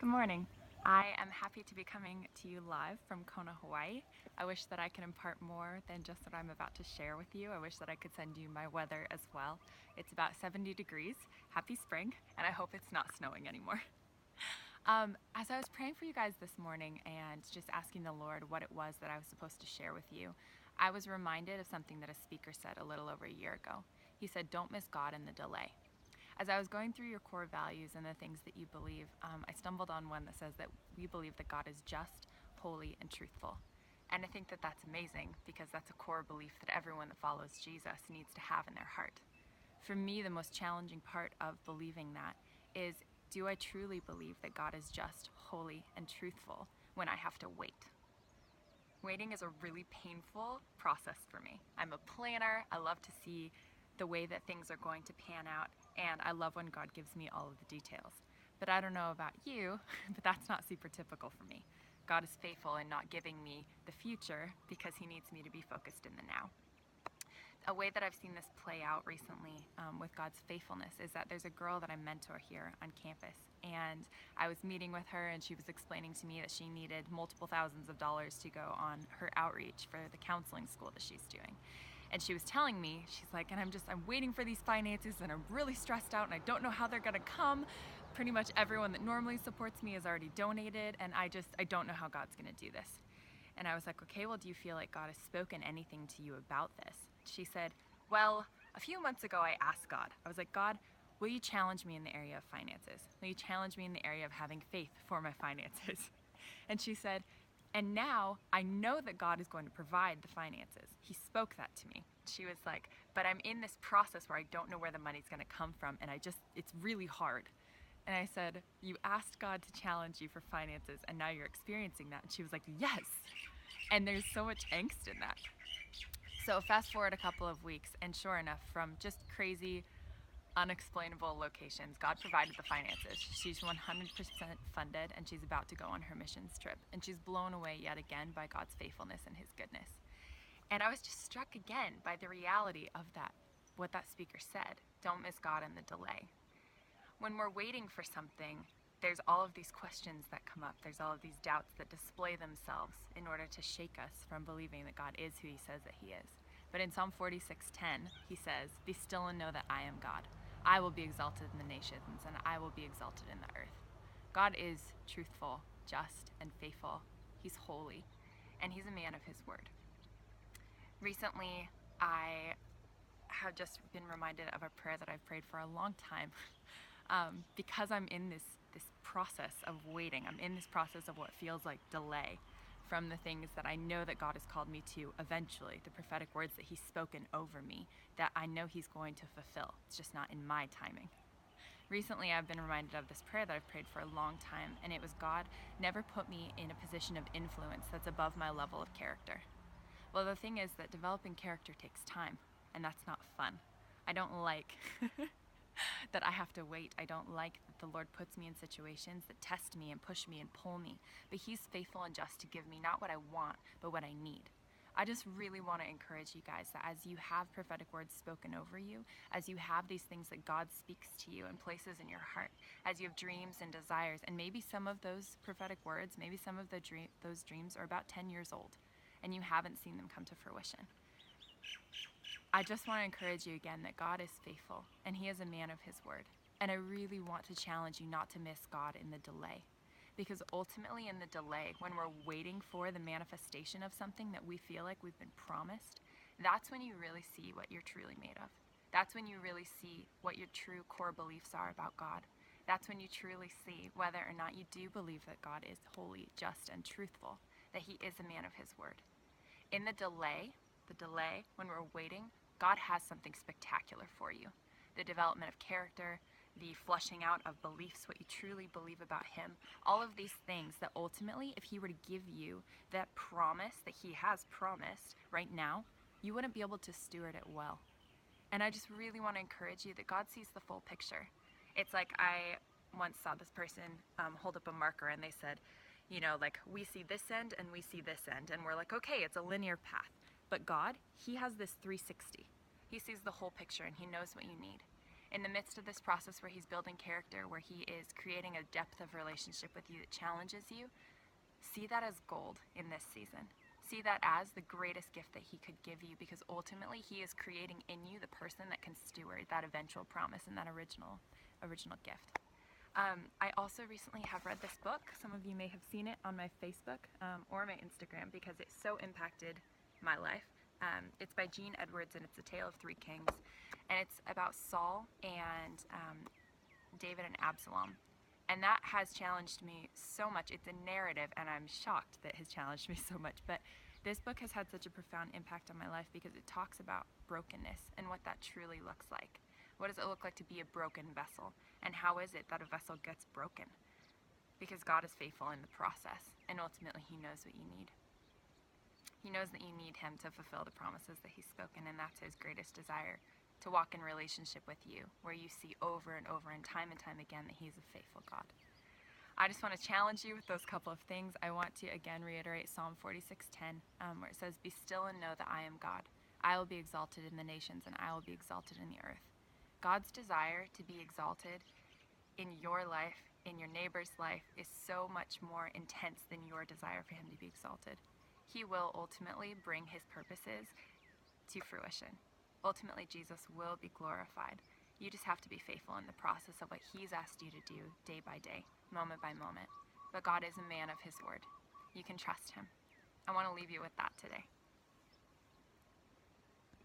Good morning. I am happy to be coming to you live from Kona, Hawaii. I wish that I could impart more than just what I'm about to share with you. I wish that I could send you my weather as well. It's about 70 degrees. Happy spring, and I hope it's not snowing anymore. As I was praying for you guys this morning and just asking the Lord what it was that I was supposed to share with you, I was reminded of something that a speaker said a little over a year ago. He said, "Don't miss God in the delay." As I was going through your core values and the things that you believe, I stumbled on one that says that we believe that God is just, holy, and truthful. And I think that that's amazing because that's a core belief that everyone that follows Jesus needs to have in their heart. For me, the most challenging part of believing that is, do I truly believe that God is just, holy, and truthful when I have to wait? Waiting is a really painful process for me. I'm a planner. I love to see the way that things are going to pan out, and I love when God gives me all of the details. But I don't know about you, but that's not super typical for me. God is faithful in not giving me the future because he needs me to be focused in the now. A way that I've seen this play out recently with God's faithfulness is that there's a girl that I mentor here on campus, and I was meeting with her and she was explaining to me that she needed multiple thousands of dollars to go on her outreach for the counseling school that she's doing. And she was telling me, she's like, and I'm waiting for these finances and I'm really stressed out and I don't know how they're gonna come. Pretty much everyone that normally supports me has already donated, and I don't know how God's gonna do this. And I was like, okay, well, do you feel like God has spoken anything to you about this? She said, well, a few months ago I asked God. I was like, God, will you challenge me in the area of finances? Will you challenge me in the area of having faith for my finances? And she said, and now I know that God is going to provide the finances. He spoke that to me. She was like, but I'm in this process where I don't know where the money's going to come from, and it's really hard. And I said, you asked God to challenge you for finances, and now you're experiencing that. And she was like, yes. And there's so much angst in that. So fast forward a couple of weeks, and sure enough, from just crazy, unexplainable locations, God provided the finances. She's 100% funded, and she's about to go on her missions trip. And she's blown away yet again by God's faithfulness and his goodness. And I was just struck again by the reality of that, what that speaker said. Don't miss God in the delay. When we're waiting for something, there's all of these questions that come up. There's all of these doubts that display themselves in order to shake us from believing that God is who he says that he is. But in Psalm 46:10, he says, be still and know that I am God. I will be exalted in the nations, and I will be exalted in the earth. God is truthful, just, and faithful. He's holy, and he's a man of his word. Recently, I have just been reminded of a prayer that I've prayed for a long time. Because I'm in this process of waiting. I'm in this process of what feels like delay from the things that I know that God has called me to eventually, the prophetic words that he's spoken over me, that I know he's going to fulfill. It's just not in my timing. Recently, I've been reminded of this prayer that I've prayed for a long time, and it was, God, never put me in a position of influence that's above my level of character. Well, the thing is that developing character takes time, and that's not fun. I don't like that I have to wait. I don't like that the Lord puts me in situations that test me and push me and pull me. But he's faithful and just to give me not what I want, but what I need. I just really want to encourage you guys that as you have prophetic words spoken over you, as you have these things that God speaks to you and places in your heart, as you have dreams and desires, and maybe some of those prophetic words, maybe some of those dreams are about 10 years old, and you haven't seen them come to fruition. I just want to encourage you again that God is faithful and he is a man of his word. And I really want to challenge you not to miss God in the delay. Because ultimately in the delay, when we're waiting for the manifestation of something that we feel like we've been promised, that's when you really see what you're truly made of. That's when you really see what your true core beliefs are about God. That's when you truly see whether or not you do believe that God is holy, just, and truthful, that he is a man of his word. In the delay, when we're waiting, God has something spectacular for you. The development of character, the flushing out of beliefs, what you truly believe about him, all of these things that ultimately, if he were to give you that promise that he has promised right now, you wouldn't be able to steward it well. And I just really want to encourage you that God sees the full picture. It's like I once saw this person hold up a marker and they said, you know, like, we see this end and we see this end, and we're like, okay, it's a linear path. But God, he has this 360. He sees the whole picture and he knows what you need. In the midst of this process where he's building character, where he is creating a depth of relationship with you that challenges you, see that as gold in this season. See that as the greatest gift that he could give you, because ultimately he is creating in you the person that can steward that eventual promise and that original gift. I also recently have read this book. Some of you may have seen it on my Facebook or my Instagram because it so impacted my life. It's by Gene Edwards, and it's A Tale of Three Kings, and it's about Saul and David and Absalom. And that has challenged me so much. It's a narrative, and I'm shocked that it has challenged me so much. But this book has had such a profound impact on my life because it talks about brokenness and what that truly looks like. What does it look like to be a broken vessel? And how is it that a vessel gets broken? Because God is faithful in the process, and ultimately he knows what you need. He knows that you need him to fulfill the promises that he's spoken, and that's his greatest desire, to walk in relationship with you, where you see over and over and time again that he's a faithful God. I just want to challenge you with those couple of things. I want to again reiterate Psalm 46:10, where it says, "Be still and know that I am God. I will be exalted in the nations, and I will be exalted in the earth." God's desire to be exalted in your life, in your neighbor's life, is so much more intense than your desire for him to be exalted. He will ultimately bring his purposes to fruition. Ultimately, Jesus will be glorified. You just have to be faithful in the process of what he's asked you to do day by day, moment by moment. But God is a man of his word. You can trust him. I want to leave you with that today.